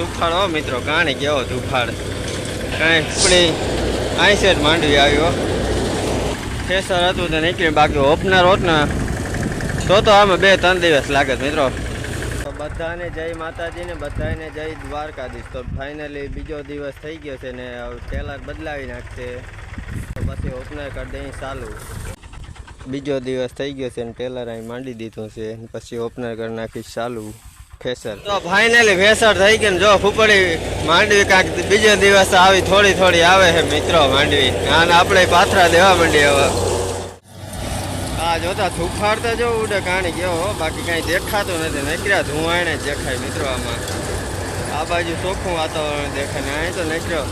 તુફાડ હો મિત્રો, કાણી કેવો તુફાડ. કાંઈ ઉપડી 60 માંડવી આવ્યો. ફેસર હતું તો નીકળી, બાકી ઓપનર હોત ને તો આમાં 2-3 દિવસ લાગે મિત્રો. તો બધાને જય માતાજી ને બધાને જય દ્વારકાધીશ. તો ફાઇનલી બીજો દિવસ થઈ ગયો છે ને ટેલર બદલાવી નાખશે તો પછી ઓપનર કરી દઈ ચાલુ. બીજો દિવસ થઈ ગયો છે ને ટેલર અહીં માંડી દીધું છે, પછી ઓપનર કરી નાખીશ ચાલુ ફેસર. તો ફાઇનલી ફેસર થઈ ગયું ને જો ફૂપડી માંડવી કાંક બીજો દિવસ આવી થોડી આવે છે મિત્રો માંડવી. અને આપણે પાથરા દેવા માંડીએ હવે. આ જોતા થૂફાડતા જો ઉડે કાણી ગયો, બાકી કાંઈ દેખાતું નથી. નીકળ્યા ધુવાણે જ દેખાય મિત્રો. આમાં આ બાજુ ચોખ્ખું વાતાવરણ દેખાય ને અહીં તો નીકળ્યો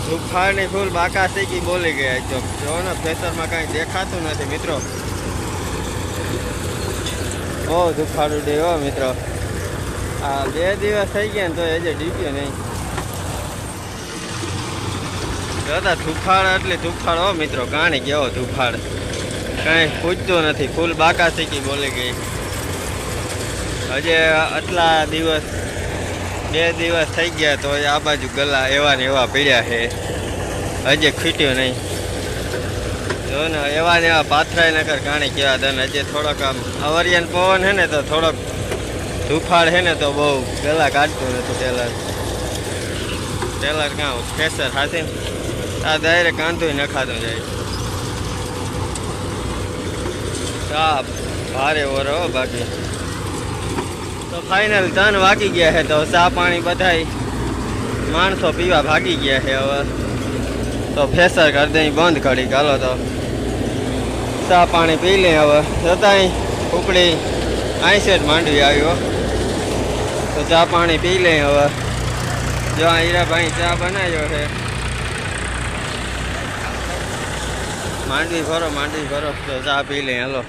થૂફાડની ફૂલ બાકા શીખી બોલી ગયા. જો ને ફેસરમાં કાંઈ દેખાતું નથી મિત્રો. બહુ થૂફાડ ઉડે હો મિત્રો. આ 2 દિવસ થઈ ગયા ને તો એ જે ડીપ્યો નહીં. જોતા થૂફાડ એટલે થૂફાડ હો મિત્રો, કાણી કેવો થૂફાડ. કાંઈ પૂછતું નથી, ફૂલ બાકા શીખી બોલી ગઈ. હજે આટલા દિવસ 2 દિવસ થઈ ગયા તો આ બાજુ ગલા એવા ને એવા પીડ્યા છે, હજે ખૂટ્યું નહીં. જો ને એવા ને એવા પાથરાય નકર કાણી કેવા દન. હજે થોડોક આમ અવરિયન પવન છે ને તો થોડોક ધૂફાડ છે ને તો બહુ ગલા કાઢતું નથી ટેલર કાં ફેસર હાથી આ દાયરે કાંધું નખાતું જાય. ચા ભારે ઓરો બાકી. તો ફાઇનલ 3 વાગી ગયા છે તો ચા પાણી બધાય માણસો પીવા ભાગી ગયા છે. હવે તો ફેસર કરી દઈ બંધ કરી. ચાલો તો ચા પાણી પી લે. હવે છતાંય ઉપડી 60 માંડવી આવ્યો તો ચા પાણી પી લે. હવે જો હીરાભાઈ ચા બનાવ્યો છે. માંડવી ભરો તો ચા પી લે. હાલો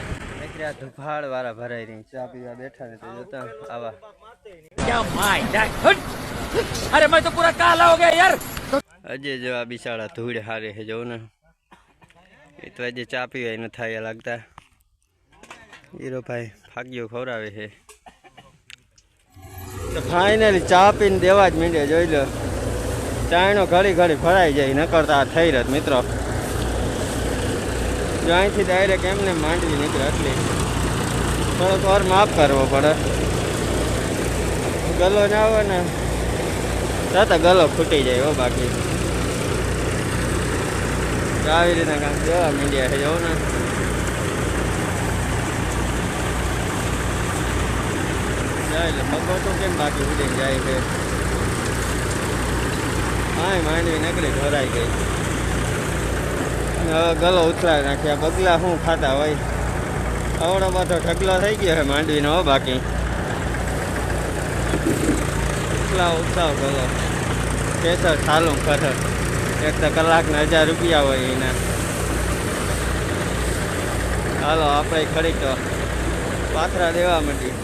ધુફાડ વાળા ભરાઈ રહી ચા પીવા બેઠા ને તો જોતા આવા. अरे मैं तो पूरा काला हो गया यार. અજય જો આ બિચારા ધૂળ હારે છે જો ને. એ તો અજય ચા પીવા ન થાય લાગતા. હીરો ભાઈ ફાગ્યો ખવડાવે છે. તો ફાઇનલી ચા પીને દેવા જ મીંડે. જોઈ લો ચાયનો ઘડી ભરાઈ જાય, ન કરતા થઈ રત મિત્રો. જો અહીંથી ડાયરેક્ટ એમને માંડવી નીકળે એટલે થોડોક ઓર માફ કરવો પડે. ગલો ના આવે ને તો ગલો ફૂટી જાય હો. બાકી આવી રીતના કામ જોવા મીડિયા છે જવું ને. જાય પગો તો કેમ બાકી ઉડીને જાય છે. હા માંડવી નકરી ભરાઈ ગઈ. હવે ગલો ઉથલાવી નાખ્યા. બગલા શું ખાતા હોય. આવડો બધો ઢગલો થઈ ગયો છે માંડવીનો. બાકી ઉત્સાહ ગલો ફેસર ચાલુ ખરે. એક તો કલાકના 1000 રૂપિયા હોય એના. હાલો આપણે ખરી તો પાથરા દેવા માંડી.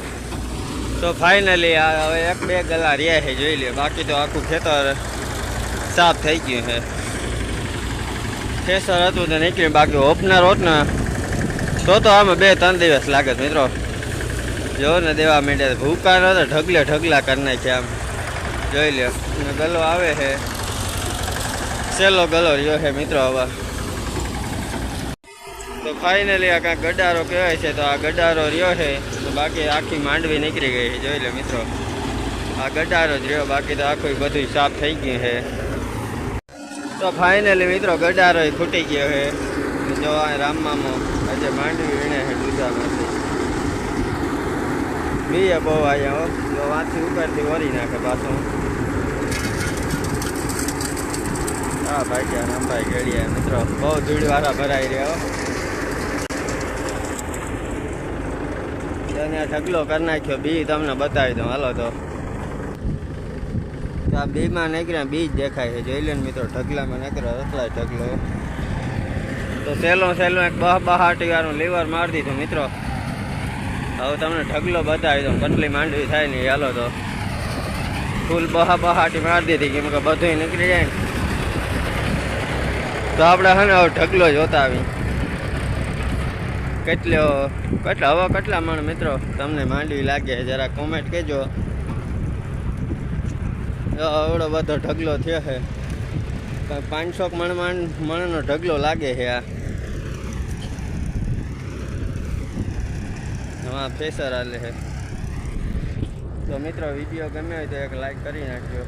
તો ફાઇનલી હવે 1-2 ગલા રહ્યા છે જોઈ લે. બાકી તો આખું ખેતર સાફ થઈ ગયું છે. ફેસર હતું તો નીકળી, બાકી ઓપનર હોત ને તો આમાં 2-3 દિવસ લાગે મિત્રો. જો ને દેવા માંડ્યા ભૂકા નતો ઢગલા કરી નાખ્યા. આમ જોઈ લ્યો ગલો આવે છે. સેલો ગલો રહ્યો છે મિત્રો. હવે તો ફાઇનલી આ કાંઈક ગડારો કહેવાય છે તો આ ગડારો રહ્યો છે. તો બાકી આખી માંડવી નીકળી ગઈ છે. જોઈ લો મિત્રો આ ગડારો જ રહ્યો. બાકી તો આખું બધું સાફ થઈ ગયું છે. તો ફાઇનલી મિત્રો ગડારો ખૂટી ગયો છે. જો આ રામમામો આજે માંડવી વીણે છે દૂધામાંથી. બીએ બહુ આવ્યા હો. જો વાંચી ઉપરથી વરી નાખે પાછું. હા ભાઈ ગયા રામભાઈ ગળ્યા મિત્રો. બહુ ધૂળવાળા ભરાઈ રહ્યા હો. ત્યાં ઢગલો કરી નાખ્યો. બી તમને બતાવી દઉં હાલો. તો આ બીમાં નીકળ્યા બીજ દેખાય છે. જોઈ લે ને મિત્રો ઢગલામાં નીકળ્યો રતલાય ઢગલો. તો સહેલો એક 62 વાળું લીવર મારી દીધું મિત્રો. હવે તમને ઢગલો બતાવી દઉં કેટલી માંડવી થાય ને. હાલો તો ફૂલ 62 મારી દીધી કેમ કે બધું નીકળી જાય ને. તો આપણે હે ને હવે ઢગલો જોતા આવી કેટલા મણ મિત્રો તમને માંડવી લાગે જરા કોમેન્ટ કહેજો. આવડો બધો ઢગલો થયો છે. 500 મણનો ઢગલો લાગે છે આ. હા ફેસર હાલે છે. તો મિત્રો વિડીયો ગમ્યો હોય તો એક લાઈક કરી નાખજો.